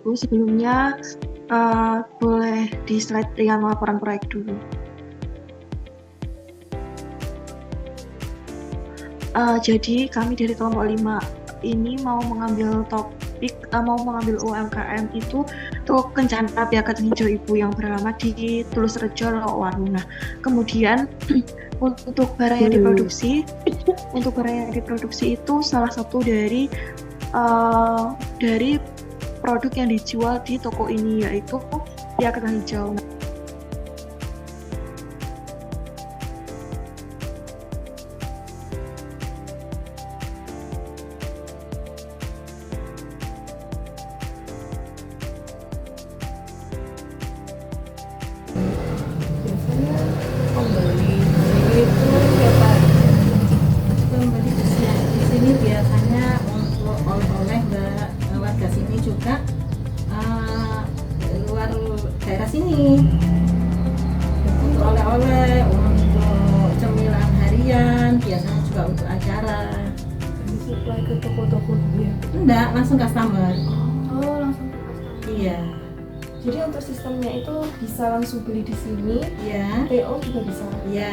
Ibu. Sebelumnya boleh di slide yang laporan proyek dulu. Jadi kami dari kelompok 5 ini mau mengambil topik, mau mengambil UMKM itu untuk Kencana Biak Kacang Hijau Ibu yang beralamat di Tulus Rejo, Lowaru. Nah, kemudian untuk barang yang diproduksi, itu salah satu dari produk yang dijual di toko ini yaitu Biak Kacang Hijau. Pembeli itu ya Pak, pembeli di sini biasanya untuk oleh-oleh warga sini juga, luar daerah sini, untuk oleh-oleh, untuk cemilan harian, biasanya juga untuk acara. Supply ke toko-toko ya. Enggak, langsung customer. Oh, langsung ke customer. Iya. Jadi untuk sistemnya itu bisa langsung beli di sini, Iya. PO juga bisa. Iya.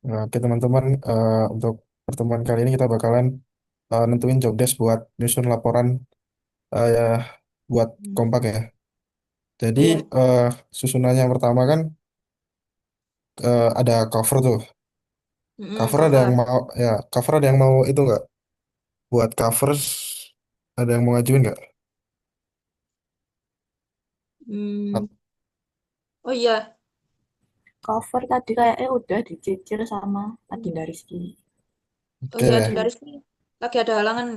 Nah, oke teman-teman, untuk pertemuan kali ini kita bakalan nentuin job desk buat nyusun laporan ya, buat kompak ya. Jadi Iya. eh, susunannya yang pertama kan ada cover tuh. Cover ada yang Cover. mau ya, cover ada yang mau itu nggak? Buat covers ada yang mau ngajuin nggak? Hmm. Oh iya, Cover tadi kayaknya udah dicicil sama Adinda Rizky. oh iya, Oke, Dinda Rizky lagi ada halangan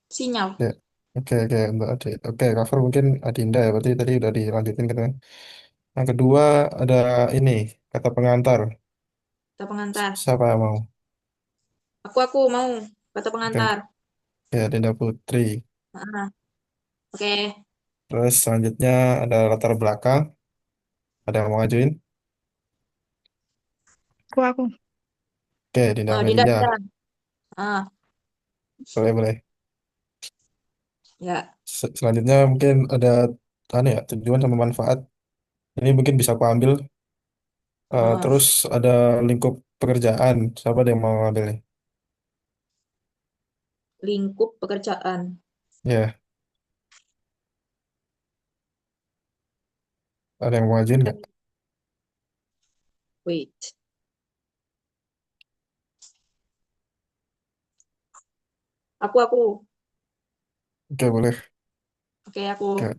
sinyal. ya, oke untuk oke cover mungkin Adinda ya. Berarti tadi udah dilanjutin kan. Yang kedua ada ini kata pengantar. Kata pengantar. Siapa yang mau? Aku mau kata Oke, pengantar. ya Dinda Putri. Ah, oke. Terus selanjutnya ada latar belakang. Ada yang mau ngajuin? Aku. Oke, Dinda Dinda, Melia. Dinda. Ah, Boleh, boleh. ya. Selanjutnya mungkin ada ya, tujuan sama manfaat. Ini mungkin bisa aku ambil. Ah, Terus ada lingkup pekerjaan. Siapa ada yang mau ngambil nih? lingkup pekerjaan. Ya, ada yang mau ngajuin nggak? Wait. Aku. Oke, boleh. Oke, aku. Oke.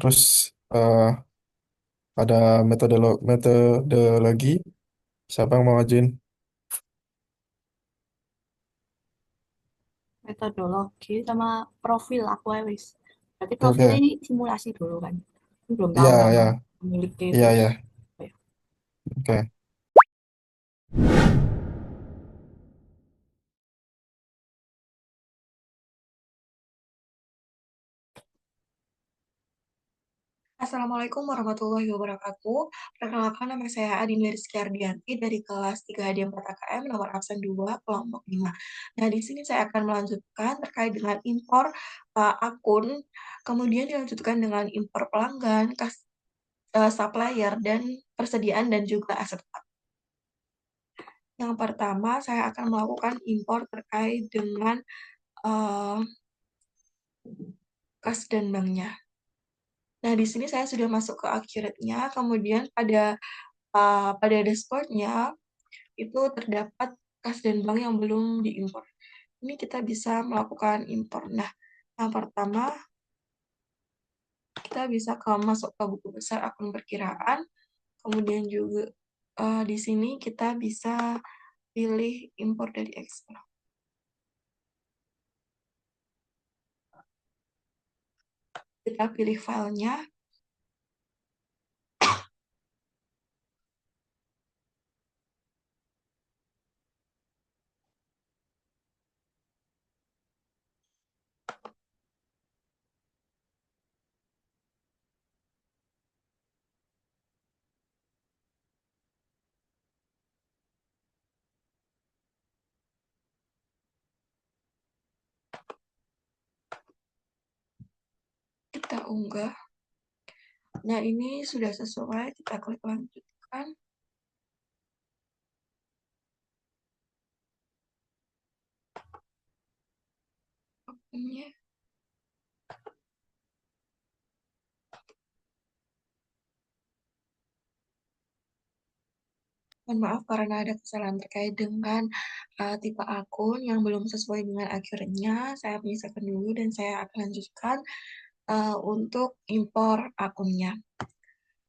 Terus ada metodologi. Siapa yang mau ngajuin? Metodologi sama profil aku ya wis. Berarti profilnya Oke, ini simulasi dulu kan. Aku belum tahu iya, nama ya, pemiliknya iya, terus. ya. Apa ya? Oke. Assalamualaikum warahmatullahi wabarakatuh. Perkenalkan nama saya Adinda Rizky Ardianti dari kelas 3 HD 4 AKM nomor absen 2 kelompok 5. Nah, di sini saya akan melanjutkan terkait dengan impor akun, kemudian dilanjutkan dengan impor pelanggan, supplier, dan persediaan dan juga aset. Yang pertama, saya akan melakukan impor terkait dengan eh, kas dan banknya. Nah, di sini saya sudah masuk ke accurate-nya, kemudian pada dashboard-nya itu terdapat kas dan bank yang belum diimpor. Ini kita bisa melakukan impor. Nah, yang pertama kita bisa masuk ke buku besar akun perkiraan, kemudian juga di sini kita bisa pilih impor dari Excel. Kita pilih filenya. Kita unggah. Nah, ini sudah sesuai, kita klik lanjutkan. Opennya. Mohon maaf karena ada kesalahan terkait dengan tipe akun yang belum sesuai dengan akhirnya. Saya menyisakan dulu dan saya akan lanjutkan untuk impor akunnya.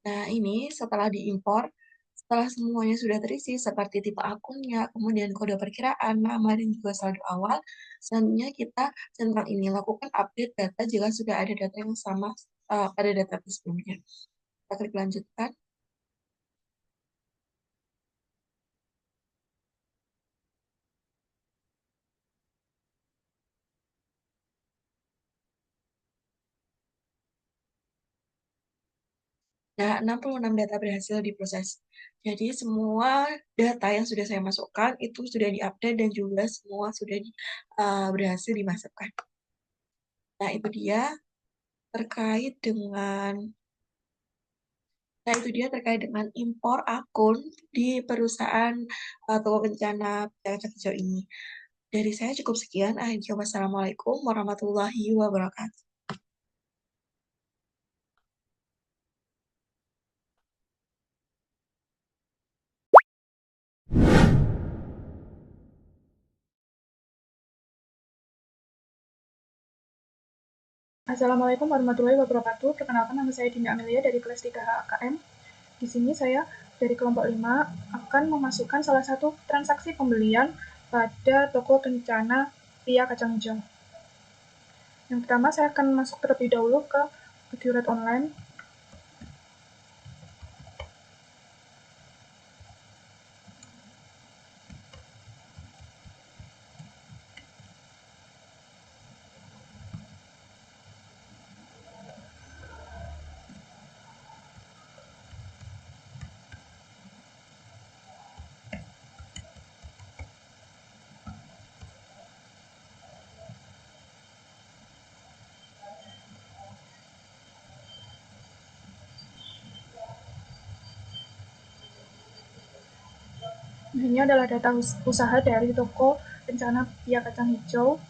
Nah, ini setelah diimpor, setelah semuanya sudah terisi seperti tipe akunnya, kemudian kode perkiraan, nama, dan juga saldo awal, selanjutnya kita centang ini lakukan update data jika sudah ada data yang sama pada data sebelumnya. Kita klik lanjutkan. Nah, 66 data berhasil diproses. Jadi semua data yang sudah saya masukkan itu sudah diupdate dan juga semua sudah berhasil dimasukkan. Nah, itu dia terkait dengan impor akun di perusahaan Toko Kencana Kacang Hijau ini. Dari saya cukup sekian. Wassalamualaikum warahmatullahi wabarakatuh. Assalamualaikum warahmatullahi wabarakatuh. Perkenalkan, nama saya Dinda Amelia dari kelas 3 HKM. Di sini saya dari kelompok 5 akan memasukkan salah satu transaksi pembelian pada toko Kencana Pia Kacang Hijau. Yang pertama, saya akan masuk terlebih dahulu ke QRate online. Ini adalah data usaha dari toko Kencana Pia Kacang Hijau.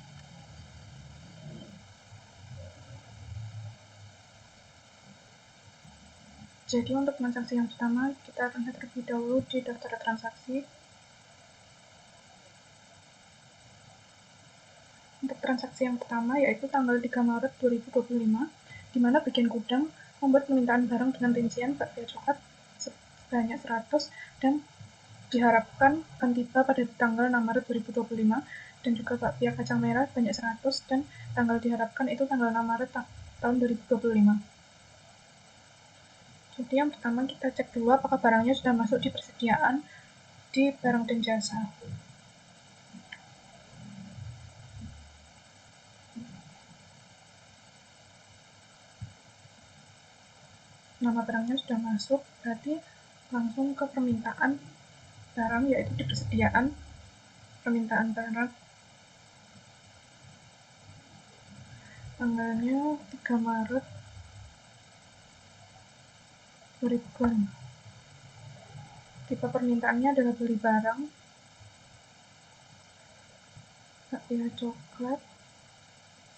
Jadi untuk transaksi yang pertama, kita akan lihat terlebih dahulu di daftar transaksi. Untuk transaksi yang pertama yaitu tanggal 3 Maret 2025, di mana bagian gudang membuat permintaan barang dengan rincian bakpia coklat sebanyak 100 dan diharapkan akan tiba pada tanggal 6 Maret 2025, dan juga bakpia kacang merah sebanyak 100 dan tanggal diharapkan itu tanggal 6 Maret tahun 2025. Jadi yang pertama kita cek dulu apakah barangnya sudah masuk di persediaan di barang dan jasa. Nama barangnya sudah masuk, berarti langsung ke permintaan barang, yaitu di persediaan permintaan barang. Tanggalnya 3 Maret 2025. Tipe permintaannya adalah beli barang bakpia coklat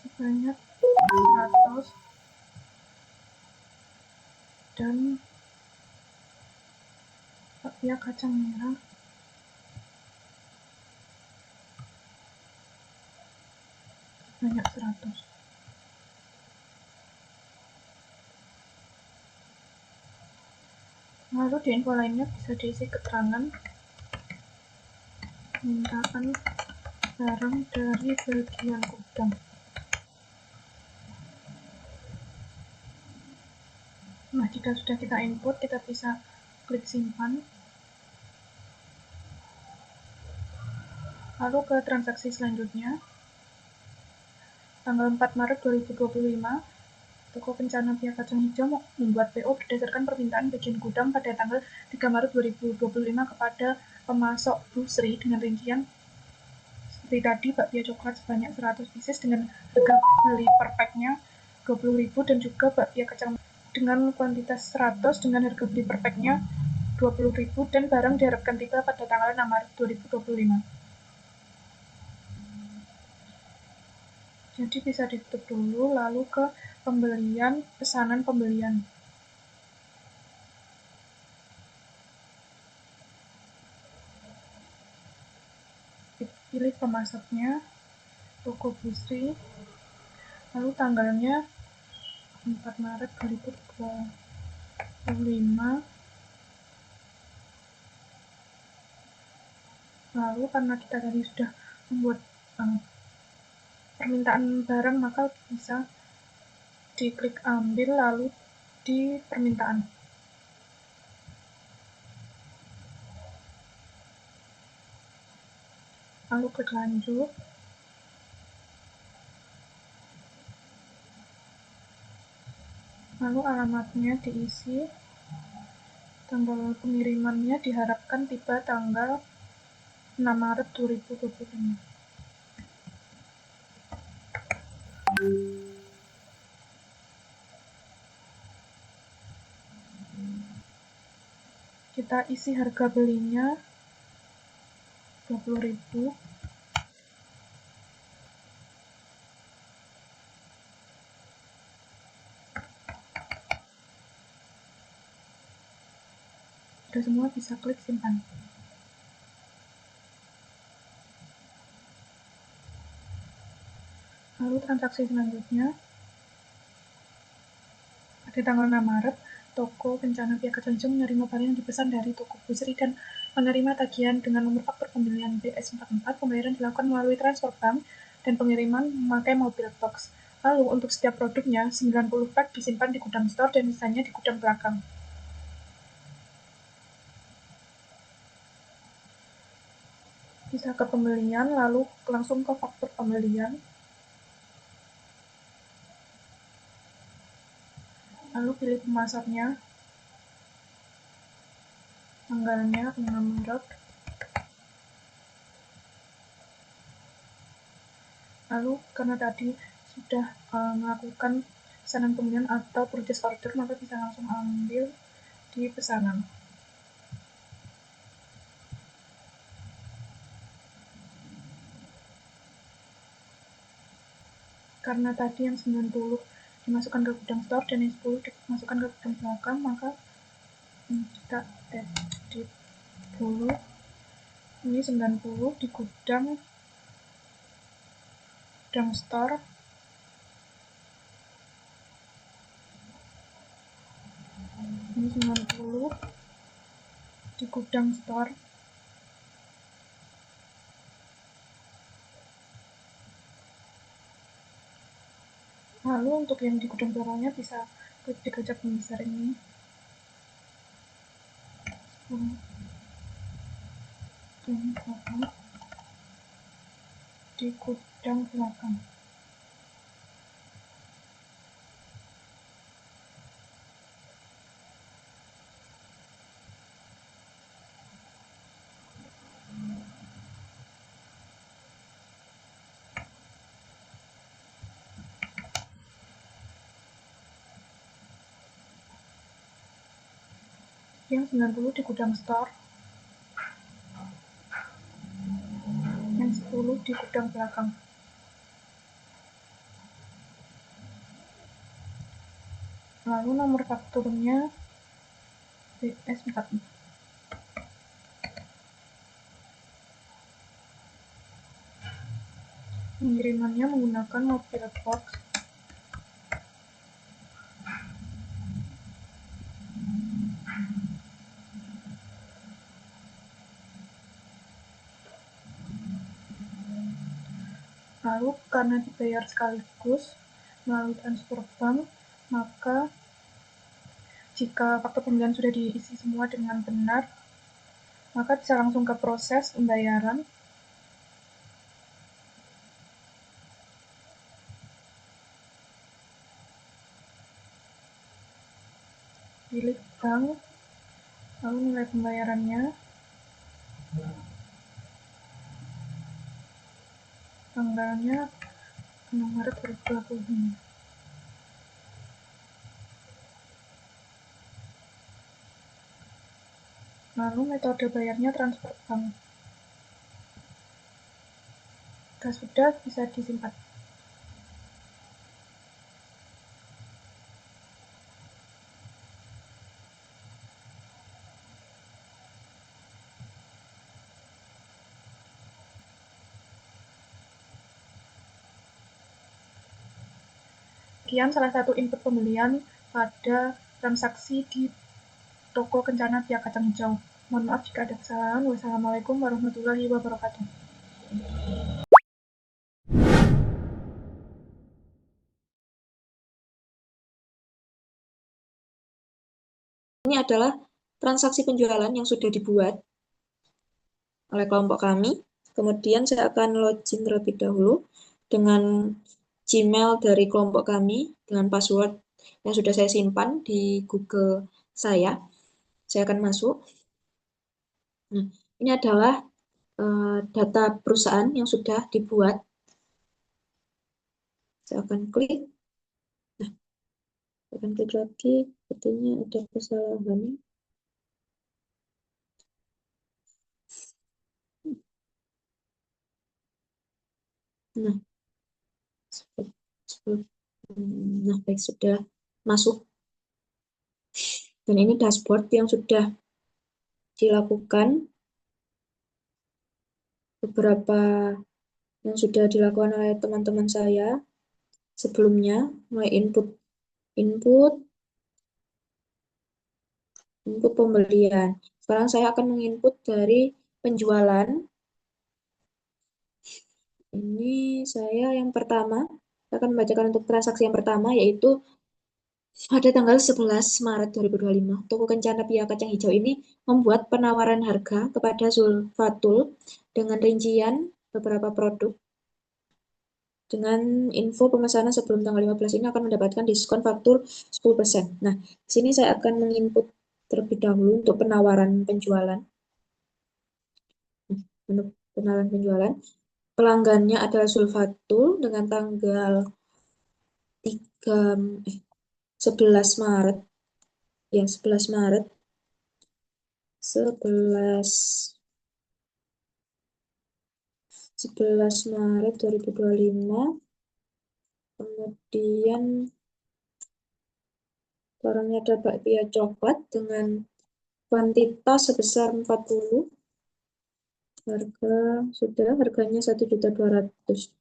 sebanyak 100 dan bakpia kacang merah sebanyak 100. Lalu di info lainnya bisa diisi keterangan permintaan barang dari bagian gudang. Nah, jika sudah kita input, kita bisa klik simpan. Lalu ke transaksi selanjutnya. Tanggal 4 Maret 2025, Toko Kencana Pia Kacang Hijau membuat PO berdasarkan permintaan bagian gudang pada tanggal 3 Maret 2025 kepada pemasok Bu Sri dengan rincian seperti tadi, bakpia coklat sebanyak 100 pieces dengan harga beli per pack-nya 20.000 dan juga bakpia kacang dengan kuantitas 100 dengan harga beli per pack-nya 20.000 dan barang diharapkan tiba pada tanggal 6 Maret 2025. Jadi bisa ditutup dulu, lalu ke pembelian, pesanan pembelian. Pilih pemasoknya, Toko Bu Sri, lalu tanggalnya 4 Maret 2025. Lalu karena kita tadi sudah membuat permintaan barang, maka bisa diklik ambil lalu di permintaan. Lalu klik lanjut. Lalu alamatnya diisi. Tanggal pengirimannya diharapkan tiba tanggal 6 Maret 2025. Kita isi harga belinya 20.000. Sudah semua, bisa klik simpan. Lalu transaksi selanjutnya, pada tanggal 6 Maret, Toko Kencana Pia Kacang Hijau menerima barang yang dipesan dari Toko Bu Sri dan menerima tagihan dengan nomor faktur pembelian BS44. Pembayaran dilakukan melalui transfer bank dan pengiriman memakai mobil box. Lalu untuk setiap produknya, 90 pack disimpan di gudang store dan sisanya di gudang belakang. Bisa ke pembelian, lalu langsung ke faktur pembelian. Lalu pilih pemasoknya, tanggalnya 6 Maret. Lalu karena tadi sudah melakukan pesanan pembelian atau purchase order, maka bisa langsung ambil di pesanan. Karena tadi yang 90 dimasukkan ke gudang store dan yang 10 dimasukkan ke gudang belakang, maka kita edit dulu. Ini 90 di gudang store. Ini 90 di gudang store. Lalu untuk yang di gudang belakangnya bisa klik di kaca pembesar ini. Di gudang belakang. Yang 90 di gudang store, yang 10 di gudang belakang. Lalu nomor fakturnya BS44. Pengirimannya menggunakan mobil box. Lalu karena dibayar sekaligus melalui transfer bank, maka jika faktur pembelian sudah diisi semua dengan benar, maka bisa langsung ke proses pembayaran. Pilih bank, lalu nilai pembayarannya, tanggalnya 6 Maret 2025. Lalu metode bayarnya transfer bank. Jika sudah, bisa disimpan. Sekian salah satu input pembelian pada transaksi di toko Kencana via kacang hijau. Mohon maaf jika ada kesalahan. Wassalamualaikum warahmatullahi wabarakatuh. Ini adalah transaksi penjualan yang sudah dibuat oleh kelompok kami. Kemudian saya akan login terlebih dahulu dengan Gmail dari kelompok kami dengan password yang sudah saya simpan di Google saya. Saya akan masuk. Nah, ini adalah data perusahaan yang sudah dibuat. Saya akan klik. Nah, saya akan klik lagi. Sepertinya ada kesalahan. Nah, nah baik, sudah masuk. Dan ini dashboard yang sudah dilakukan, beberapa yang sudah dilakukan oleh teman-teman saya sebelumnya, mulai input pembelian. Sekarang saya akan menginput dari penjualan. Ini saya yang pertama, saya akan membacakan untuk transaksi yang pertama, yaitu pada tanggal 11 Maret 2025, toko Kencana Pia Kacang Hijau ini membuat penawaran harga kepada Zulfatul dengan rincian beberapa produk. Dengan info pemesanan sebelum tanggal 15 ini akan mendapatkan diskon faktur 10%. Nah, di sini saya akan menginput terlebih dahulu untuk penawaran penjualan. Untuk penawaran penjualan, pelanggannya adalah Zulfatul dengan tanggal 11 Maret. Ya, 11 Maret. 11 Maret 2025. Kemudian barangnya ada bakpia coklat dengan kuantitas sebesar 40. Harganya 1.200.000.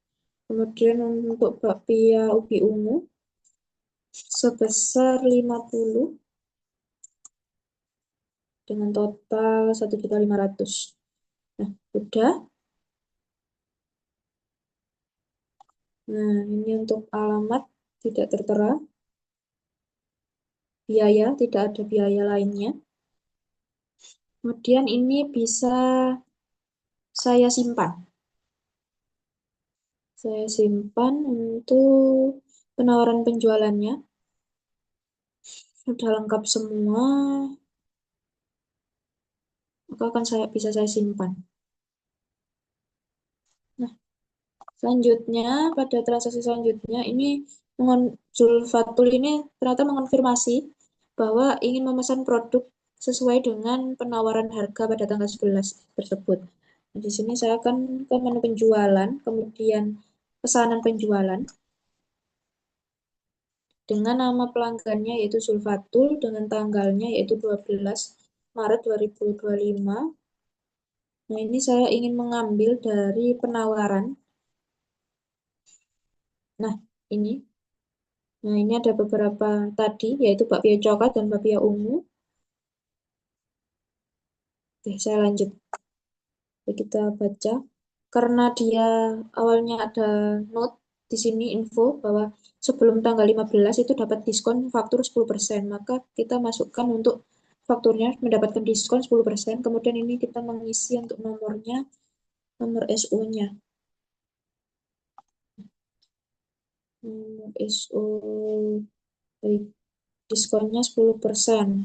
Kemudian untuk bakpia ubi ungu sebesar 50 dengan total 1.500.000. Nah, sudah. Nah, ini untuk alamat tidak tertera. Biaya, tidak ada biaya lainnya. Kemudian ini bisa saya simpan. Saya simpan untuk penawaran penjualannya. Sudah lengkap semua. Maka akan bisa saya simpan. Nah, selanjutnya, pada transaksi selanjutnya, ini Zulfatul ini ternyata mengonfirmasi bahwa ingin memesan produk sesuai dengan penawaran harga pada tanggal 11 tersebut. Nah, di sini saya akan ke menu penjualan, kemudian pesanan penjualan. Dengan nama pelanggannya yaitu Zulfatul, dengan tanggalnya yaitu 12 Maret 2025. Nah, ini saya ingin mengambil dari penawaran. Nah, ini. Nah, ini ada beberapa tadi, yaitu bakpia coklat dan bakpia ungu. Oke, saya lanjut. Kita baca. karena dia awalnya ada note di sini info bahwa sebelum tanggal 15 itu dapat diskon faktur 10%, maka kita masukkan untuk fakturnya mendapatkan diskon 10%, kemudian ini kita mengisi untuk nomornya, nomor SO-nya. SO diskonnya 10%.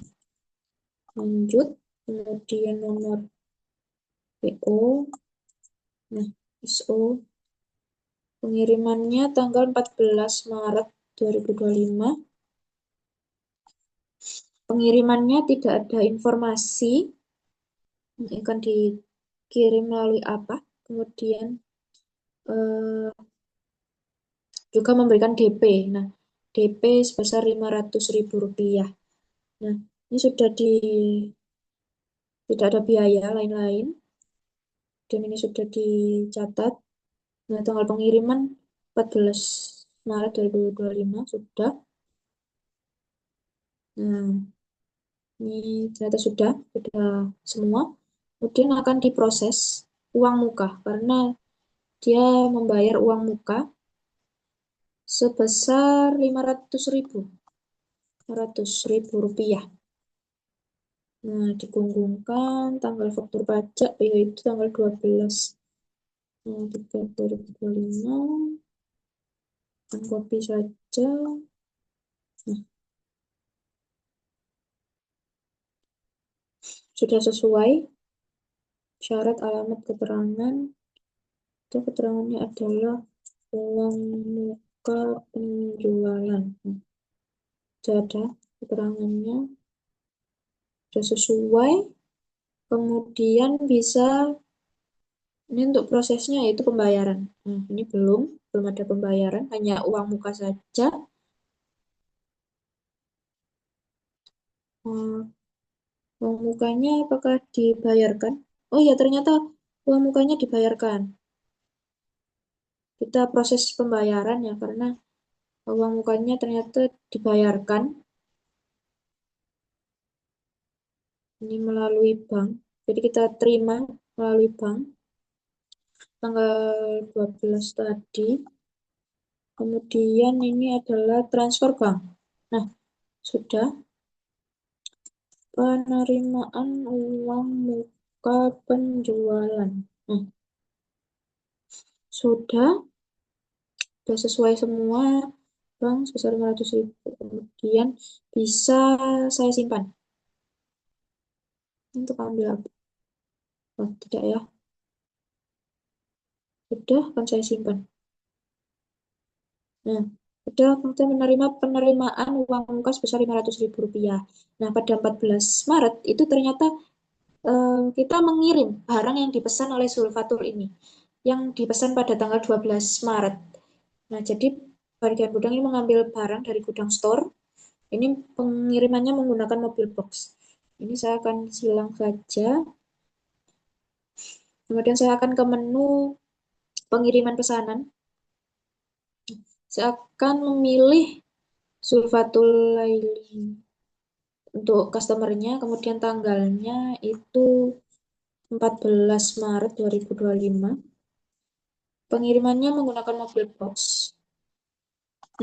Lanjut, kemudian nomor PO. Nah, SO pengirimannya tanggal 14 Maret 2025. Pengirimannya tidak ada informasi yang akan dikirim melalui apa. Kemudian juga memberikan DP. Nah, DP sebesar Rp500.000. Nah, ini sudah tidak ada biaya lain-lain. Dan ini sudah dicatat. Nah, tanggal pengiriman 14 Maret 2025 sudah. Nah, ini ternyata sudah semua. Kemudian akan diproses uang muka karena dia membayar uang muka sebesar 500.000 rupiah. Nah, dikunggungkan tanggal faktur pajak yaitu tanggal 12 Maret 2025. Dan copy saja. Nah, sudah sesuai syarat alamat keterangan. Itu keterangannya adalah uang muka penjualan. Nah, sudah ada keterangannya, sudah sesuai. Kemudian bisa ini untuk prosesnya yaitu pembayaran. Nah, ini belum ada pembayaran, hanya uang muka saja. Uang mukanya apakah dibayarkan? Oh ya, ternyata uang mukanya dibayarkan. Kita proses pembayaran ya, karena uang mukanya ternyata dibayarkan. Ini melalui bank. Jadi kita terima melalui bank. Tanggal 12 tadi. Kemudian ini adalah transfer bank. Nah, sudah penerimaan uang muka penjualan. Nah, sudah sesuai semua, bank sebesar 500.000. Kemudian bisa saya simpan. Untuk ambil apa? Oh, tidak ya. Sudah akan saya simpan. Nah, sudah kita menerima penerimaan uang muka sebesar Rp500.000. Nah, pada 14 Maret itu ternyata kita mengirim barang yang dipesan oleh Zulfatul ini, yang dipesan pada tanggal 12 Maret. Nah, jadi bagian gudang ini mengambil barang dari gudang store. Ini pengirimannya menggunakan mobil box. Ini saya akan silang saja. Kemudian saya akan ke menu pengiriman pesanan. Saya akan memilih Zulfatul Laili untuk customernya, kemudian tanggalnya itu 14 Maret 2025. Pengirimannya menggunakan mobil box.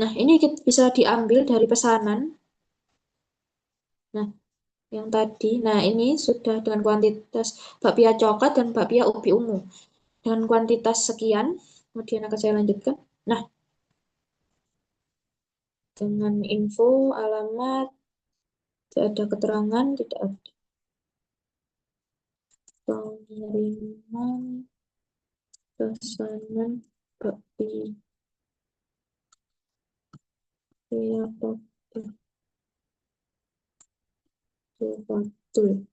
Nah, ini bisa diambil dari pesanan. Nah, yang tadi. Nah, ini sudah dengan kuantitas bakpia coklat dan bakpia ubi ungu. Dengan kuantitas sekian, kemudian akan saya lanjutkan. Nah, dengan info, alamat, tidak ada keterangan, tidak ada pengiriman pesanan bakpia betul.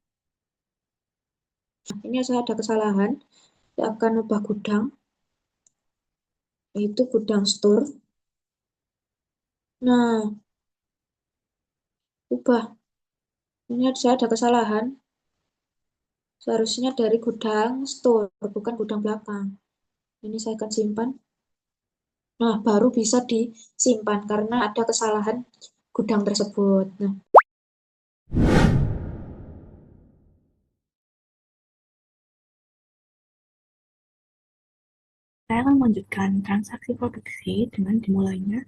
Nah, ini saya ada kesalahan. Saya akan ubah gudang, yaitu gudang store. Nah, ubah. Ini saya ada kesalahan. Seharusnya dari gudang store, bukan gudang belakang. Ini saya akan simpan. Nah, baru bisa disimpan karena ada kesalahan gudang tersebut. Nah, Saya akan melanjutkan transaksi produksi dengan dimulainya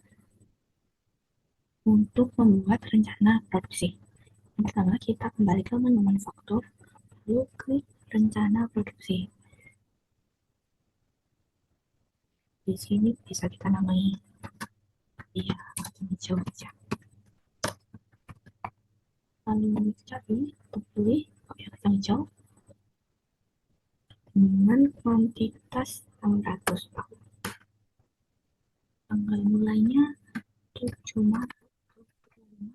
untuk membuat rencana produksi. Yang pertama, kita kembali ke menu manufaktur, lalu klik rencana produksi. Di sini bisa kita namai kacang hijau saja. Lalu cari atau pilih kacang hijau dengan kuantitas 600 pak. Tanggal mulainya 7 Maret 2025,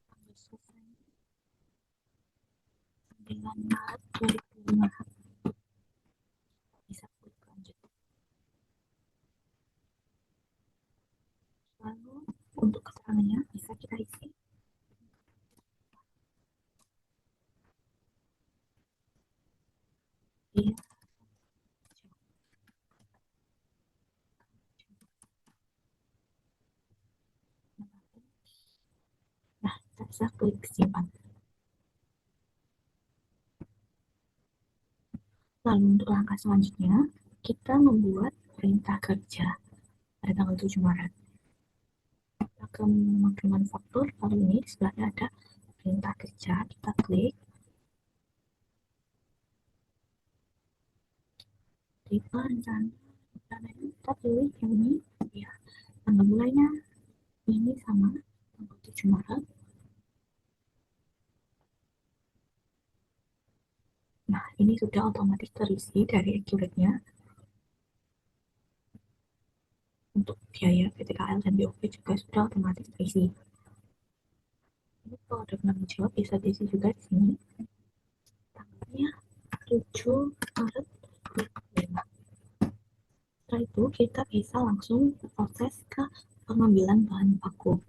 tanggal selesainya 9 Maret 2005. Bisa klik lanjut. Lalu untuk keterangannya bisa kita isi. Iya. Nah, kita bisa klik simpan. Lalu untuk langkah selanjutnya, kita membuat perintah kerja pada tanggal 7 Maret. Kita ke menu manufaktur, lalu ini di sebelahnya ada perintah kerja, kita klik. Tipe rencana kita pilih yang ini, ya. Tanggal mulainya ini sama, tanggal 7 Maret. Nah, ini sudah otomatis terisi dari accurate-nya. Untuk biaya PTKL dan BOP juga sudah otomatis terisi. Ini kalau ada penanggung jawab bisa diisi juga di sini. Tanggalnya 7 Maret 2005. Setelah itu kita bisa langsung proses ke pengambilan bahan baku.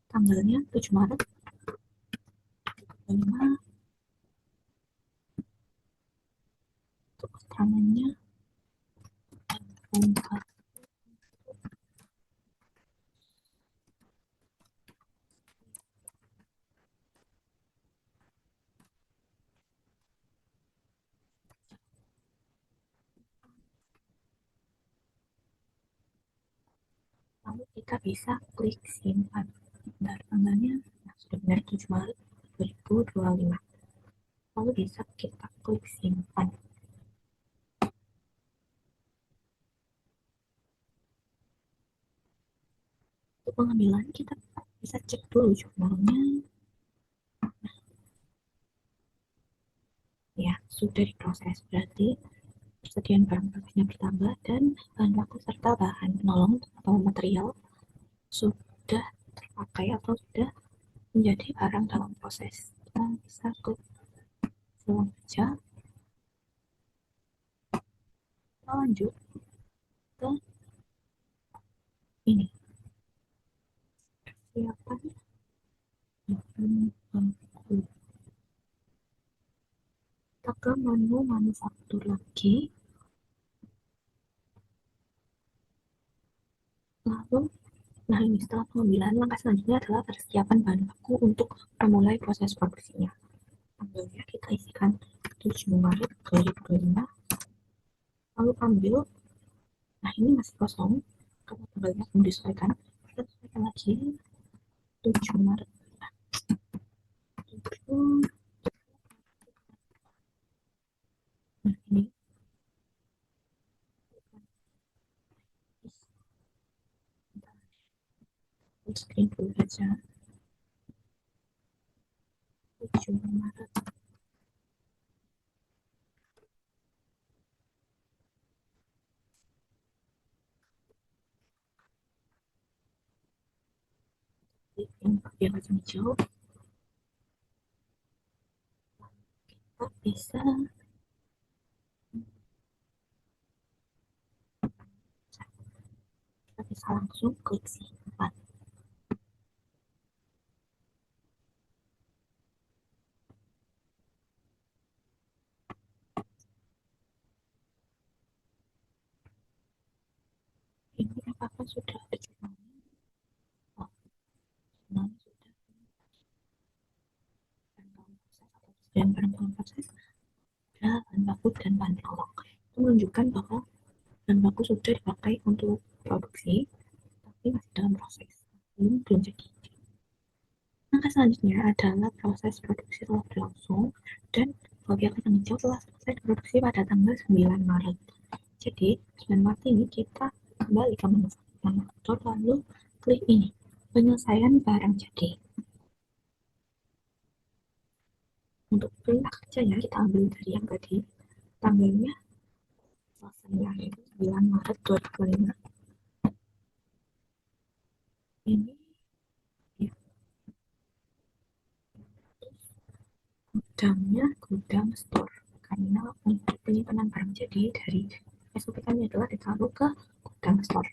Tanggalnya 7 Maret 2005. Untuk keterangannya lalu kita bisa klik simpan. Dan tanggalnya sudah benar 7 Maret 2025. Lalu bisa kita klik simpan. Untuk pengambilan kita bisa cek dulu jurnalnya. Ya, sudah diproses, berarti persediaan barang bekas bertambah dan bahan baku serta bahan penolong atau material sudah terpakai atau sudah menjadi barang dalam proses. Kita bisa klik pulang saja. Kita lanjut ke ini, persiapan bahan baku. Kita ke menu manufaktur lagi, lalu nah ini setelah pengambilan, langkah selanjutnya adalah persiapan bahan baku untuk memulai proses produksinya. Tanggalnya kita isikan 7 Maret 2025. Lalu ambil, nah ini masih kosong karena tanggalnya belum disesuaikan, kita sesuaikan lagi 7 Maret. Nah ini screen dulu saja 7 Maret. Yang biar kacang hijau kita bisa langsung klik simpan. Ini apakah sudah ada jurnalnya? Oh, jurnalnya sudah. dan barang dalam proses adalah bahan baku dan bahan pengawal. Itu menunjukkan bahwa bahan baku sudah dipakai untuk produksi, tapi masih dalam proses, belum jadi. Langkah selanjutnya adalah proses produksi telah berlangsung dan bagian kacang hijau telah selesai diproduksi pada tanggal 9 Maret. Jadi, 9 Maret ini kita kembali ke manufaktur lalu klik ini, penyelesaian barang jadi. Untuk perintah kerjanya kita ambil dari yang tadi, tanggalnya selesainya yaitu 9 Maret 2005. Ini ya, gudangnya gudang store karena untuk penyimpanan barang jadi dari SOP kami adalah ditaruh ke gudang store.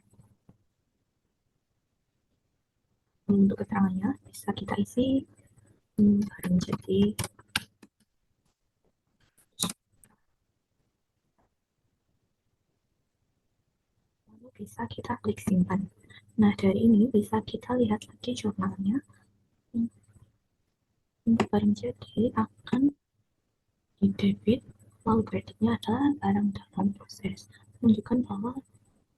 Untuk keterangannya bisa kita isi barang jadi lalu bisa kita klik simpan. Nah, dari ini bisa kita lihat lagi jurnalnya. Untuk barang jadi akan di debit, lalu kreditnya adalah barang dalam proses, menunjukkan bahwa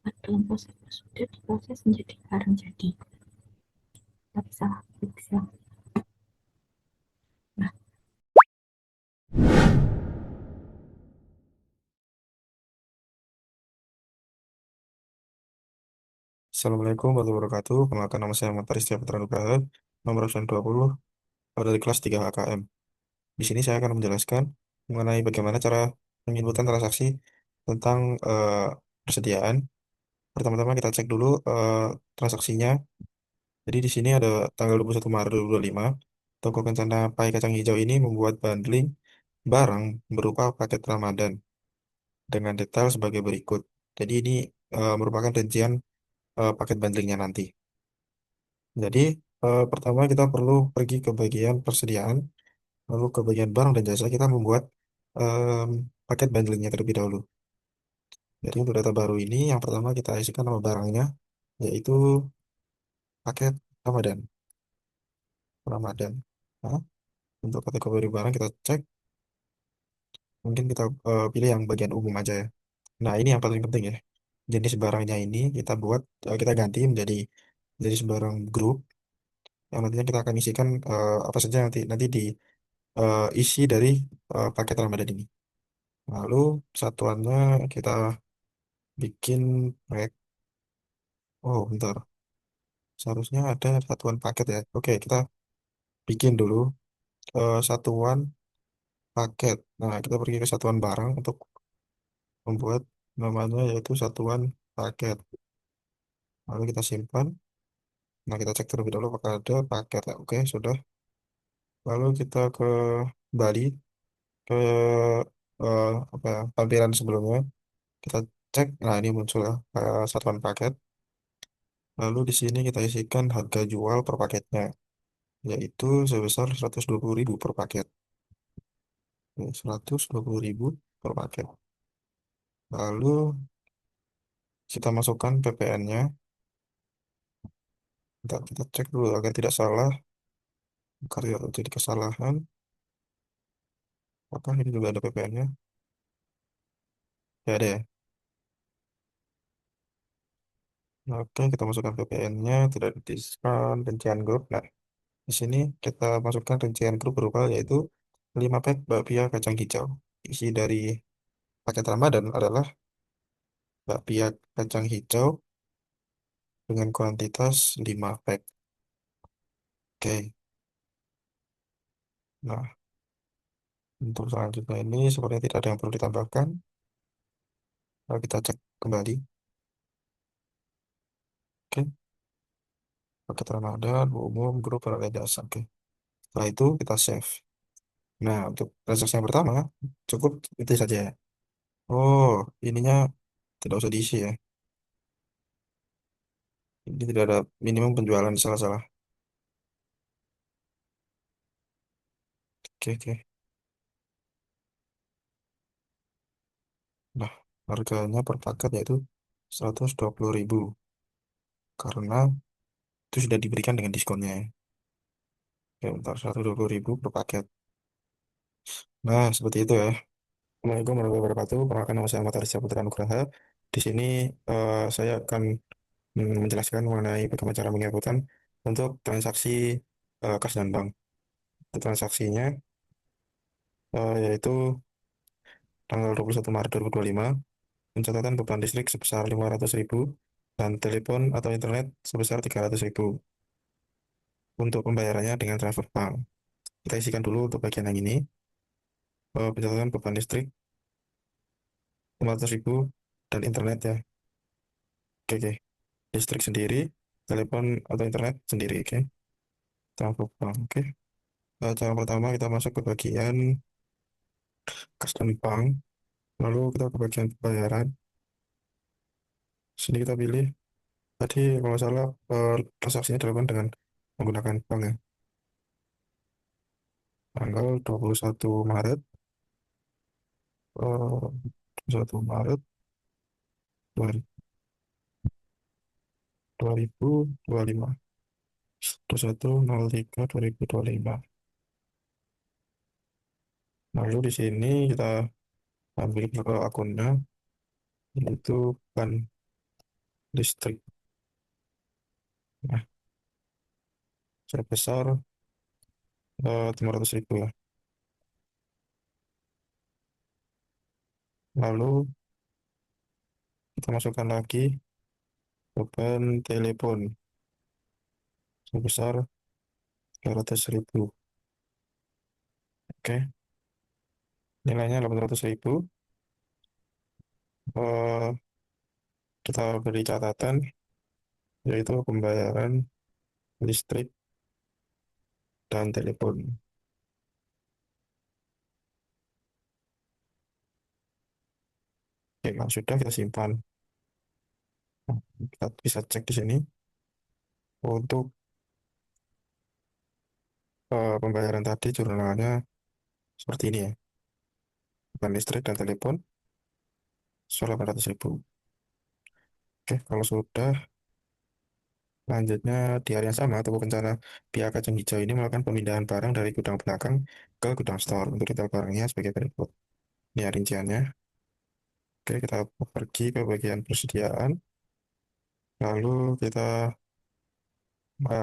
barang dalam proses sudah diproses menjadi barang jadi. Kita bisa klik silang. Nah, Assalamualaikum warahmatullahi wabarakatuh. Perkenalkan, nama saya Muhammad Aris Putra Nugraha, nomor absen 20, dari kelas 3 HKM. Di sini saya akan menjelaskan mengenai bagaimana cara penginputan transaksi tentang persediaan. Pertama-tama kita cek dulu transaksinya. Jadi di sini ada tanggal 21 Maret 2025, toko Kencana Pai Kacang Hijau ini membuat bundling barang berupa paket Ramadan dengan detail sebagai berikut. Jadi ini merupakan rincian paket bundlingnya nanti. Jadi pertama kita perlu pergi ke bagian persediaan, lalu ke bagian barang dan jasa kita membuat em, paket bundlingnya terlebih dahulu. Jadi untuk data baru ini yang pertama kita isikan nama barangnya, yaitu paket Ramadan. Ramadan. Nah, untuk kategori barang kita cek, mungkin kita pilih yang bagian umum aja ya. Nah ini yang paling penting ya. Jenis barangnya ini kita buat, kita ganti menjadi sebarang grup yang nantinya kita akan isikan apa saja nanti nanti di isi dari paket Ramadan ini. Lalu satuannya kita bikin pack. Oh, bentar. Seharusnya ada satuan paket ya. Oke, kita bikin dulu satuan paket. Nah, kita pergi ke satuan barang untuk membuat namanya yaitu satuan paket. Lalu kita simpan. Nah, kita cek terlebih dahulu apakah ada paket. Nah, oke, sudah. Lalu kita ke Bali ke apa ya, tampilan sebelumnya. Kita cek. Nah, ini muncul ya satuan paket. Lalu di sini kita isikan harga jual per paketnya, yaitu sebesar 120.000 per paket. Ya, 120.000 per paket. Lalu kita masukkan PPN-nya. Kita cek dulu agar tidak salah, agar tidak terjadi kesalahan. Apakah ini juga ada PPN-nya? Ya ada ya. Nah, oke, kita masukkan VPN-nya, tidak diskon, rincian grup. Nah, di sini kita masukkan rincian grup berupa yaitu 5 pack bakpia kacang hijau. Isi dari paket Ramadan adalah bakpia kacang hijau dengan kuantitas 5 pack. Oke, nah untuk selanjutnya ini sepertinya tidak ada yang perlu ditambahkan. Lalu kita cek kembali. Oke, paket Ramadan, umum, grup, peralatan jasa. Oke, setelah itu kita save. Nah, untuk transaksi yang pertama cukup itu saja. Oh, ininya tidak usah diisi ya. Ini tidak ada minimum penjualan salah-salah. Oke, oke. Nah, harganya per paket yaitu 120.000 karena itu sudah diberikan dengan diskonnya. Oke, bentar, 120.000 per paket. Nah, seperti itu ya. Assalamualaikum warahmatullahi wabarakatuh. Perkenalkan nama saya Ahmad Aris Saputra Nugraha. Di sini saya akan menjelaskan mengenai bagaimana cara menginputkan untuk transaksi kas dan bank. Transaksinya yaitu tanggal 21 Maret 2025, pencatatan beban listrik sebesar 500.000 dan telepon atau internet sebesar 300.000. Untuk pembayarannya dengan transfer bank. Kita isikan dulu untuk bagian yang ini. Pencatatan beban listrik 500.000 dan internet ya. Oke, oke. Listrik sendiri, telepon atau internet sendiri, oke. Transfer bank, oke. Cara pertama kita masuk ke bagian custom bank, lalu kita ke bagian pembayaran. Sini kita pilih, tadi kalau nggak salah transaksinya dilakukan dengan menggunakan bank ya. Tanggal 21 Maret, 21 Maret 2025. 21.03.2025. Lalu di sini kita ambil akunnya, yaitu ban listrik. Nah, sebesar 500.000 ya. Lalu kita masukkan lagi beban telepon sebesar 300.000. Oke, nilainya 800.000. Eh, kita beri catatan, yaitu pembayaran listrik dan telepon. Oke, kalau sudah kita simpan. Kita bisa cek di sini untuk pembayaran tadi jurnalnya seperti ini ya. Beban listrik dan telepon soal 800.000. Oke, kalau sudah, lanjutnya di hari yang sama, toko kencana pihak kacang hijau ini melakukan pemindahan barang dari gudang belakang ke gudang store. Untuk detail barangnya sebagai berikut. Ini ya rinciannya. Oke, kita pergi ke bagian persediaan. Lalu kita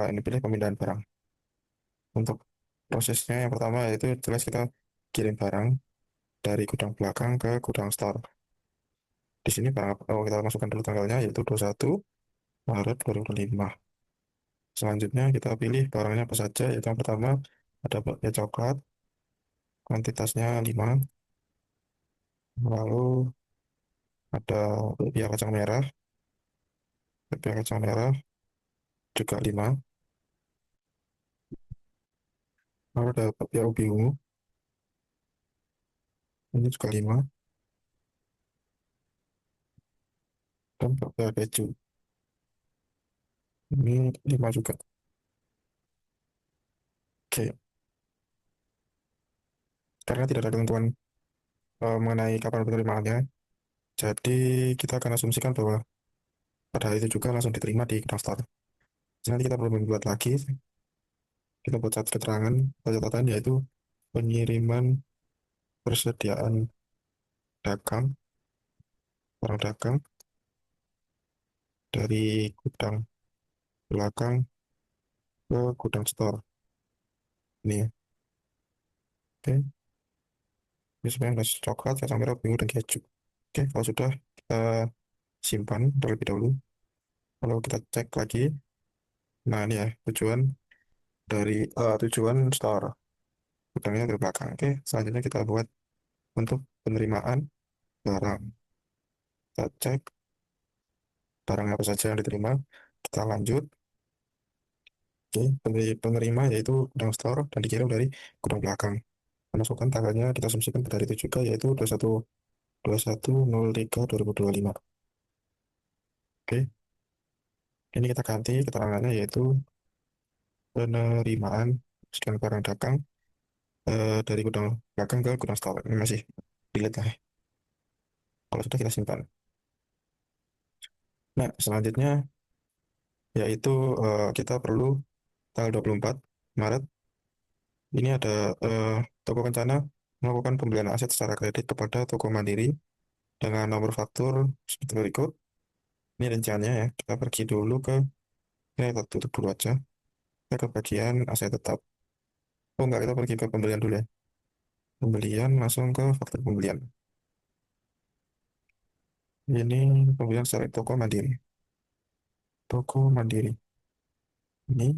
ini pilih pemindahan barang. Untuk prosesnya yang pertama yaitu jelas kita kirim barang dari gudang belakang ke gudang store. Di sini barang, kita masukkan dulu tanggalnya yaitu 21 Maret 2025. Selanjutnya kita pilih barangnya apa saja, yaitu yang pertama ada bakpia coklat, kuantitasnya 5, lalu ada bakpia kacang merah juga 5, lalu ada bakpia ubi ungu, ini juga 5, dan bakpia keju, ini 5 juga. Oke, karena tidak ada ketentuan mengenai kapan penerimaannya, jadi kita akan asumsikan bahwa pada hari itu juga langsung diterima di gudang store. Jadi nanti kita perlu membuat lagi, kita buat satu keterangan atau catatan yaitu pengiriman persediaan dagang, barang dagang dari gudang belakang ke gudang store. Ini ya. Oke, ini sebenarnya ada coklat, kacang merah, bingung, dan keju. Oke, kalau sudah kita simpan terlebih dahulu. Kalau kita cek lagi, nah ini ya tujuan store. Gudangnya ke belakang. Oke, selanjutnya kita buat untuk penerimaan barang. Kita cek barang apa saja yang diterima. Kita lanjut. Oke, penerima yaitu gudang store dan dikirim dari gudang belakang. Masukkan tanggalnya kita asumsikan pada hari itu juga yaitu 21/01/03/2025. Oke, ini kita ganti keterangannya yaitu penerimaan sekian barang dagang dari gudang belakang ke gudang store. Ini masih delete lah. Kalau sudah kita simpan. Nah, selanjutnya yaitu kita perlu tanggal 24 Maret. Ini ada toko kencana melakukan pembelian aset secara kredit kepada toko mandiri dengan nomor faktur seperti berikut. Ini rinciannya ya. Kita pergi dulu ke, ini kita tutup dulu aja. Kita ke bagian aset tetap. Oh enggak, kita pergi ke pembelian dulu ya. Pembelian langsung ke faktur pembelian. Ini pembelian secara toko mandiri. Toko mandiri. Ini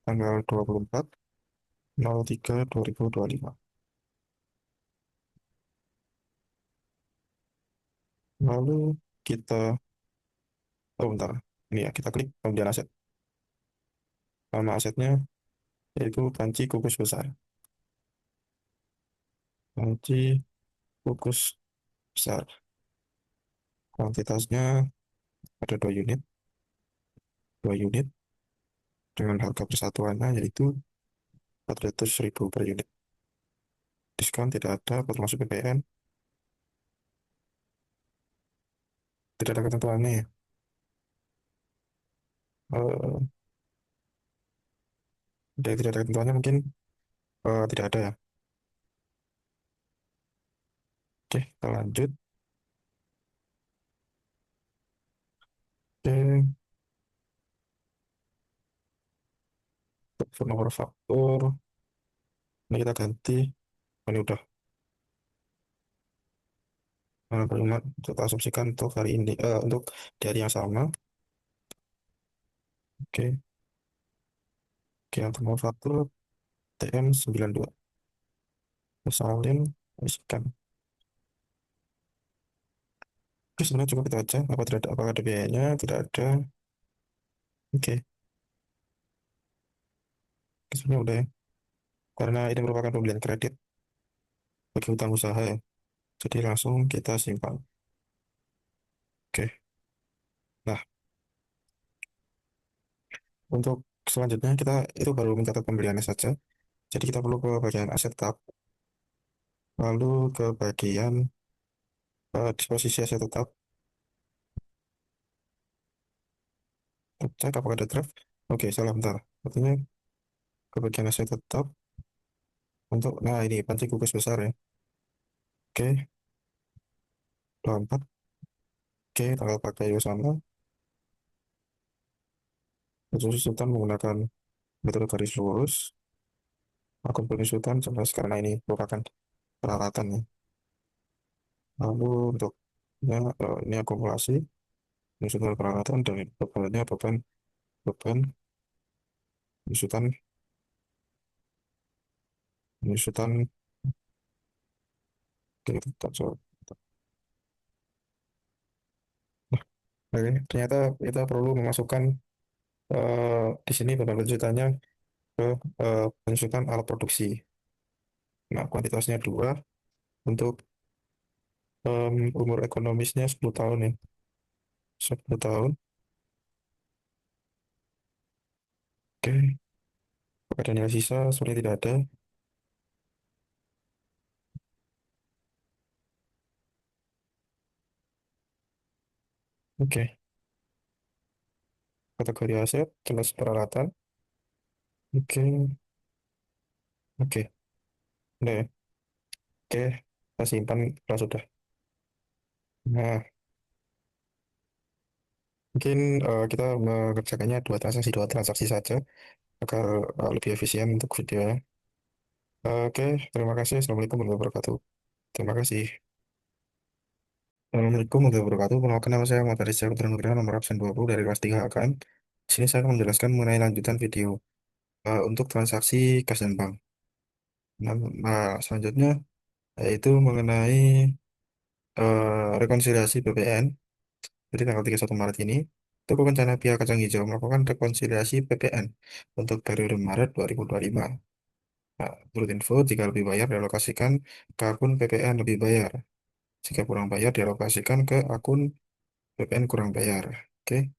tanggal 24/03/2025. Lalu kita, oh bentar. Ini ya, kita klik pembelian aset. Nama asetnya yaitu panci kukus besar. Panci kukus besar. Kuantitasnya ada 2 unit. 2 unit dengan harga persatuannya yaitu 400.000 per unit. Diskon tidak ada, termasuk PPN. Tidak ada ketentuannya ya. Eh, tidak ada ketentuannya mungkin tidak ada ya. Oke, kita lanjut. Oke, untuk nomor faktur. Ini kita ganti. Oh, ini udah. Kita asumsikan untuk hari ini, untuk di hari yang sama. Oke, oke untuk nomor faktur TM92. Salin, isikan. Oke, sebenarnya cukup itu aja. Apa tidak ada, apakah ada biayanya? Tidak ada. Oke, sebenarnya udah ya. Karena ini merupakan pembelian kredit bagi hutang usaha ya. Jadi langsung kita simpan. Oke. Nah, untuk selanjutnya kita itu baru mencatat pembeliannya saja. Jadi kita perlu ke bagian aset tetap, lalu ke bagian disposisi aset tetap. Cek apakah ada draft. Oke, salah bentar. Artinya ke bagian aset tetap untuk, nah ini panci kukus besar ya. Oke, 24. Oke, tanggal pakai sama. Susutan menggunakan metode garis lurus. Akun penyusutan jelas karena ini merupakan peralatan ya. Lalu untuk ya, ini akumulasi penyusutan peralatan dan bebannya beban beban penyusutan penyusutan oke, tak so. Nah, oke, ternyata kita perlu memasukkan di sini beban penyusutannya ke penyusutan alat produksi. Nah, kuantitasnya 2 untuk umur ekonomisnya 10 tahun ya. 10 tahun. Oke, apakah ada nilai sisa? Sebenarnya tidak ada. Oke, kategori aset, jelas peralatan. Oke, oke, udah ya. Oke, kita simpan kalau sudah. Nah, mungkin kita mengerjakannya dua transaksi saja agar lebih efisien untuk videonya. Oke, terima kasih. Assalamualaikum warahmatullahi wabarakatuh. Terima kasih. Assalamualaikum warahmatullahi wabarakatuh. Perkenalkan nama saya Muhammad Aris Putra Nugraha nomor absen 20 dari kelas 3 HKM. Di sini saya akan menjelaskan mengenai lanjutan video untuk transaksi kas dan bank. Selanjutnya yaitu mengenai rekonsiliasi PPN. Jadi tanggal 31 Maret ini, Toko Kencana Pihak Kacang Hijau melakukan rekonsiliasi PPN untuk periode Maret 2025. Nah, menurut info, jika lebih bayar dialokasikan ke akun PPN lebih bayar. Jika kurang bayar dialokasikan ke akun PPN kurang bayar. Oke,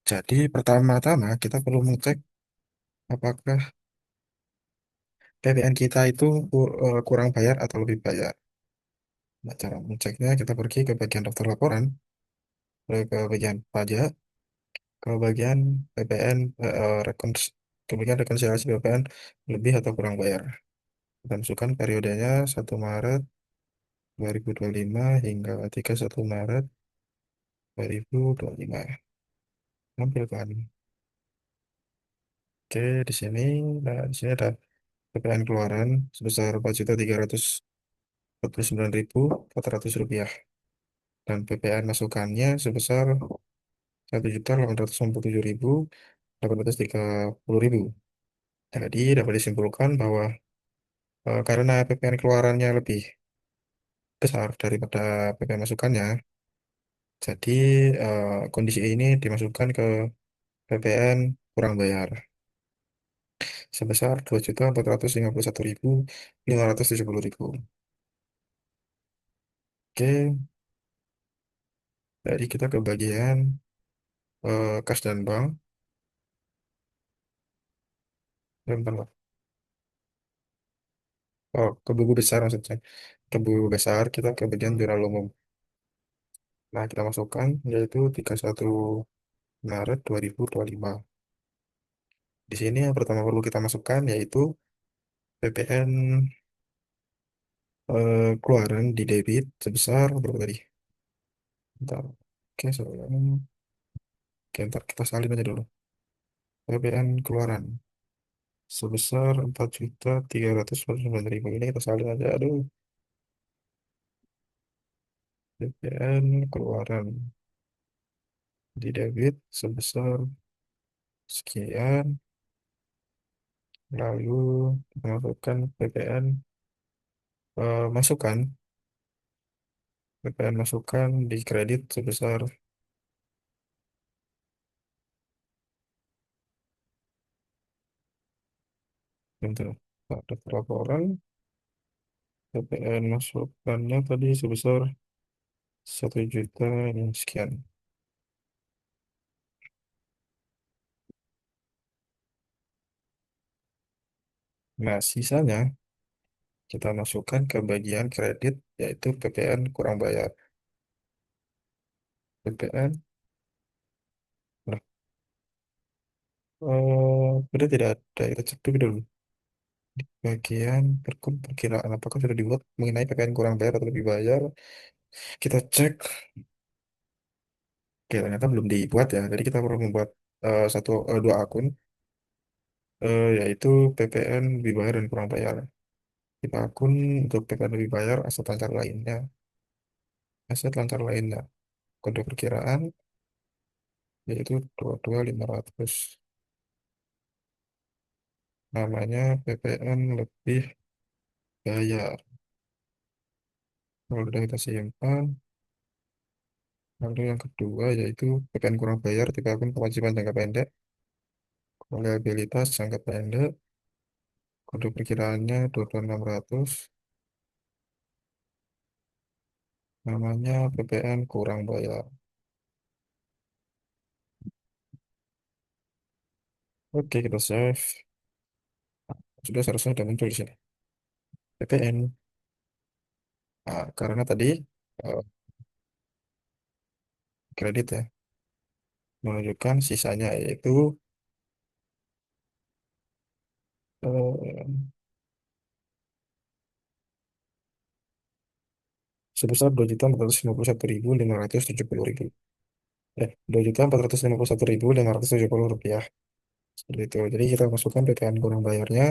jadi pertama-tama kita perlu mengecek apakah PPN kita itu kurang bayar atau lebih bayar. Nah, cara mengeceknya kita pergi ke bagian daftar laporan, lalu ke bagian pajak, ke bagian PPN, ke bagian rekonsiliasi PPN lebih atau kurang bayar. Kita masukkan periodenya 1 Maret 2025 hingga 31 Maret 2025. Tampilkan. Oke, di sini, nah di sini ada PPN keluaran sebesar 4.349.400 rupiah dan PPN masukannya sebesar 1.897.830.000. Jadi dapat disimpulkan bahwa karena PPN keluarannya lebih besar daripada PPN masukannya, jadi kondisi ini dimasukkan ke PPN kurang bayar sebesar 2.451.570.000. Oke, jadi kita ke bagian kas dan bank. Bentar, Pak. Oh, ke buku besar maksudnya. Ke buku besar kita ke bagian jurnal umum. Nah, kita masukkan yaitu 31 Maret 2025. Di sini yang pertama perlu kita masukkan yaitu PPN keluaran di debit sebesar berapa tadi? Bentar. Oke, oke, ntar kita salin aja dulu. PPN keluaran sebesar 4.349.000. Ini kita salin aja. Aduh, PPN keluaran di debit sebesar sekian. Lalu kita masukkan PPN masukan. PPN masukan di kredit sebesar bentar. Nah, daftar laporan PPN masukannya tadi sebesar 1 juta ini sekian. Nah, sisanya kita masukkan ke bagian kredit yaitu PPN kurang bayar. PPN, nah, sudah tidak ada, kita cek dulu. Bagian perkiraan apakah sudah dibuat mengenai PPN kurang bayar atau lebih bayar. Kita cek, oke ternyata belum dibuat ya. Jadi kita perlu membuat dua akun, yaitu PPN lebih bayar dan kurang bayar. Kita akun untuk PPN lebih bayar aset lancar lainnya. Aset lancar lainnya. Kode perkiraan yaitu 22.500. Namanya PPN lebih bayar. Kalau sudah kita simpan, lalu yang kedua yaitu PPN kurang bayar, tipe akun kewajiban jangka pendek, liabilitas jangka pendek, kode perkiraannya 22.600, namanya PPN kurang bayar. Oke, kita save. Sudah seharusnya sudah muncul di sini. PPN. Nah, karena tadi eh, kredit ya, menunjukkan sisanya yaitu eh, sebesar 2.451.570.000. 2.451.570 rupiah. Seperti itu. Jadi kita masukkan PPN kurang bayarnya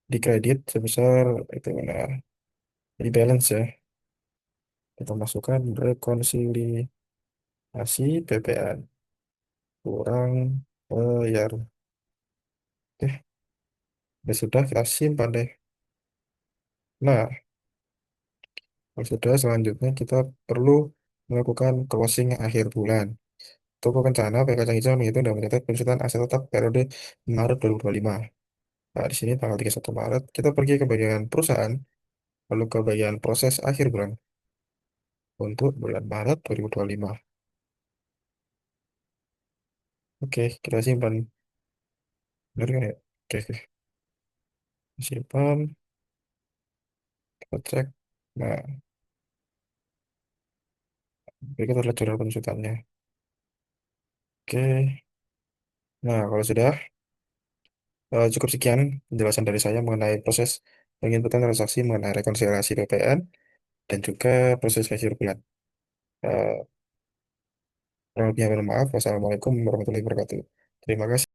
di kredit sebesar itu benar. Di balance ya. Kita masukkan rekonsiliasi PPN kurang bayar. Oke, ya sudah kita simpan deh. Nah, kalau sudah selanjutnya kita perlu melakukan closing akhir bulan. Toko Kencana PK Kacang Hijau menghitung dan mencatat penyusutan aset tetap periode Maret 2025. Nah, di sini tanggal 31 Maret, kita pergi ke bagian perusahaan, lalu ke bagian proses akhir bulan untuk bulan Maret 2025. Oke, kita simpan. Benar kan ya? Oke, oke. Simpan, kita cek. Nah, berikut adalah jurnal penyusutannya. Oke, nah kalau sudah, Cukup sekian penjelasan dari saya mengenai proses penginputan transaksi mengenai rekonsiliasi PPN dan juga proses kasir bulan. Eh, Kurang lebihnya mohon maaf. Wassalamualaikum warahmatullahi wabarakatuh. Terima kasih.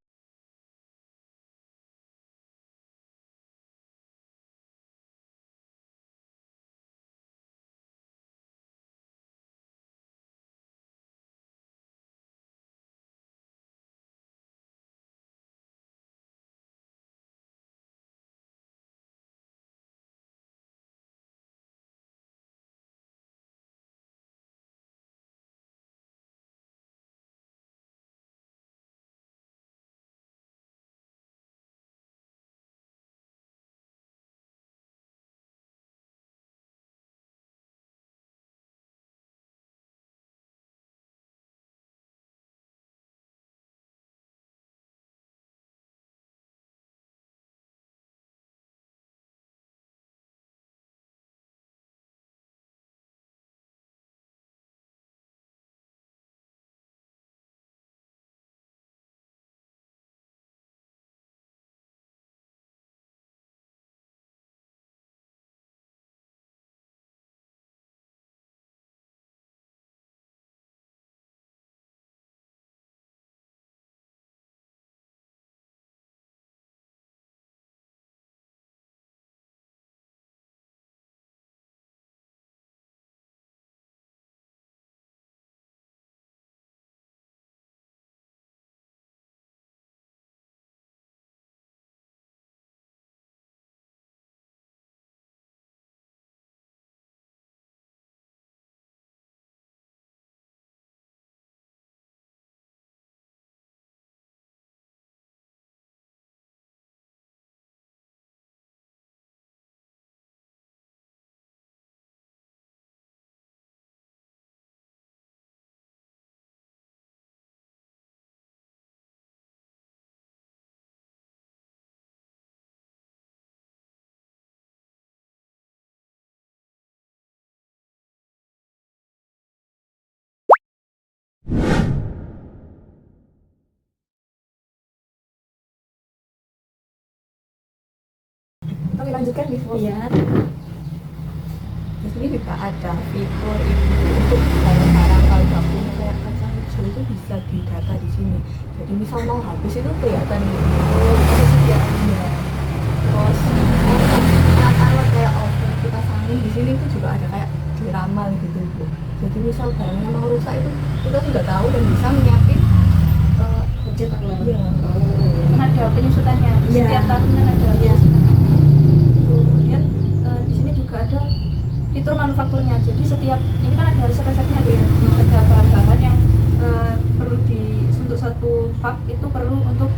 Oke, lanjutkan di Iya. Di sini juga ada fitur itu untuk barang-barang kalau gabung kayak kacang hijau itu bisa didata di sini. Jadi misal mau habis itu kelihatan kesediaannya. Terus alat-alat kayak oven kipas angin di sini itu juga ada kayak diramal gitu Bu. Jadi misal barangnya mau rusak itu kita sudah tahu dan bisa menyiapin Cetak ulang. ya, kan ada penyusutannya. Iya. Setiap tahunnya ada Iya. kemudian di sini juga ada fitur manufakturnya. Jadi setiap ini kan ada resep-resepnya tuh ya. Ada bahan-bahan yang perlu untuk satu pak itu perlu untuk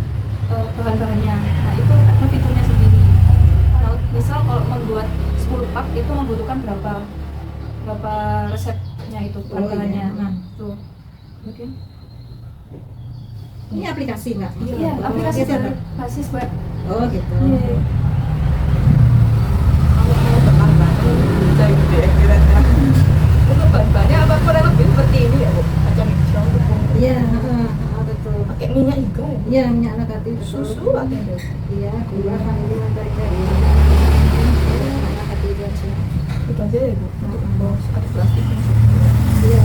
bahan-bahannya. Nah itu ada fiturnya sendiri. Nah, misal kalau membuat 10 pak itu membutuhkan berapa resepnya itu bahan-bahannya. iya. Nah itu mungkin Ini aplikasi nggak? iya aplikasi berbasis web. Oh gitu. Iya. kalau mau berbahan-bahan bisa gitu ya kira-kira. Untuk bahan-bahannya apa kurang lebih seperti ini ya Bu? Kacang hijau, tepung, Iya, betul. pakai minyak juga ya? Iya, minyak nabati, betul. Susu pakai deh. Iya, gula, vanili, mentega. Iya, nabati itu aja. Itu aja ya Bu, untuk bos ada plastiknya. Iya.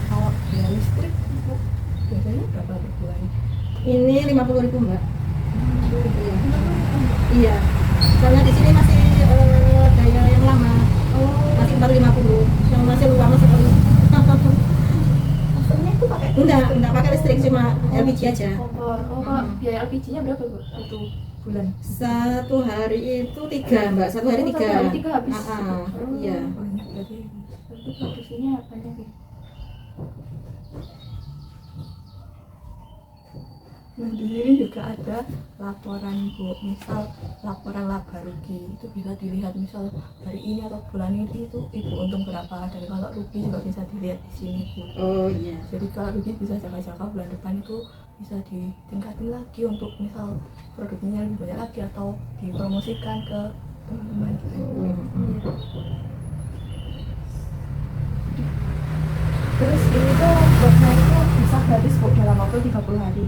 Kalau biaya listrik Bu, biasanya berapa per bulan? Ini 50.000 Mbak. Iya. Iya. Soalnya di sini masih daya yang lama. Masih 450. Yang masih luar sekali. Maksudnya itu pakai Enggak pakai listrik, cuma LPG aja. Kompor. Oh, kalau biaya LPG-nya berapa Bu? Satu bulan. Satu hari itu 3 Mbak. Satu hari 3. Satu hari 3 habis. Iya. banyak berarti. Itu produksinya banyak ya. Nah di sini juga ada laporan Bu, misal laporan laba rugi itu bisa dilihat misal hari ini atau bulan ini itu ibu untung berapa, dan kalau rugi juga bisa dilihat di sini Bu. Oh iya. Jadi kalau rugi bisa jangka-jangka bulan depan itu bisa ditingkatin lagi untuk misal produknya lebih banyak lagi atau dipromosikan ke teman-teman gitu. Terus ini tuh webnya itu bisa gratis Bu dalam waktu 30 hari.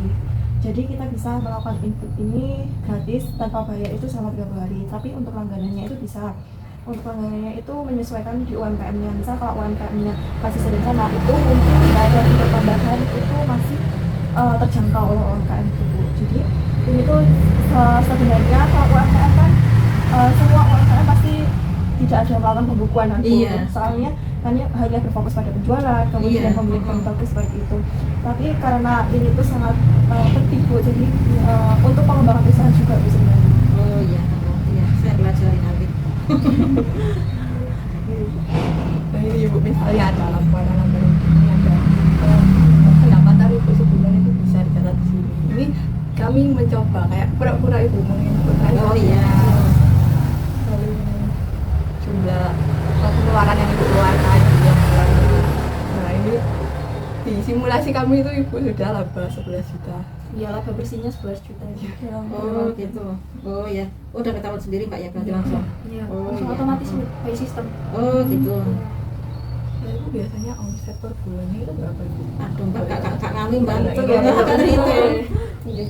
Jadi kita bisa melakukan input ini gratis tanpa bayar itu selama 30 hari. Tapi untuk langganannya itu bisa. Untuk langganannya itu menyesuaikan di UMKM-nya. Misal kalau UMKM-nya masih sederhana itu mungkin bayar untuk tambahan itu masih terjangkau oleh UMKM itu. Jadi ini tuh sebenarnya kalau UMKM kan semua UMKM pasti tidak ada melakukan pembukuan nanti. Soalnya kan hanya berfokus pada penjualan, kemudian pembelian produk seperti itu. Tapi karena ini tuh sangat penting Bu, jadi untuk pengembangan usaha juga Bu sebenarnya. Oh iya, saya pelajari nanti. Nah ini Bu, misalnya ada laporan ini ada pendapatan Ibu sebulan itu bisa dicatat di sini. Ini kami mencoba kayak pura-pura Ibu menginput. Oh iya. Jumlah pengeluaran yang Ibu keluarkan. Nah ini di simulasi kami itu Ibu sudah laba 11 juta. Iya, laba bersihnya 11 juta. Oh gitu. Oh ya, udah ketahuan sendiri Mbak ya berarti langsung. Iya, Oh, langsung iya. otomatis by system. Oh gitu. Nah Ibu biasanya omset per bulannya itu berapa Ibu? Aduh Mbak, kak kami Mbak. Itu Itu ya, itu. Iya.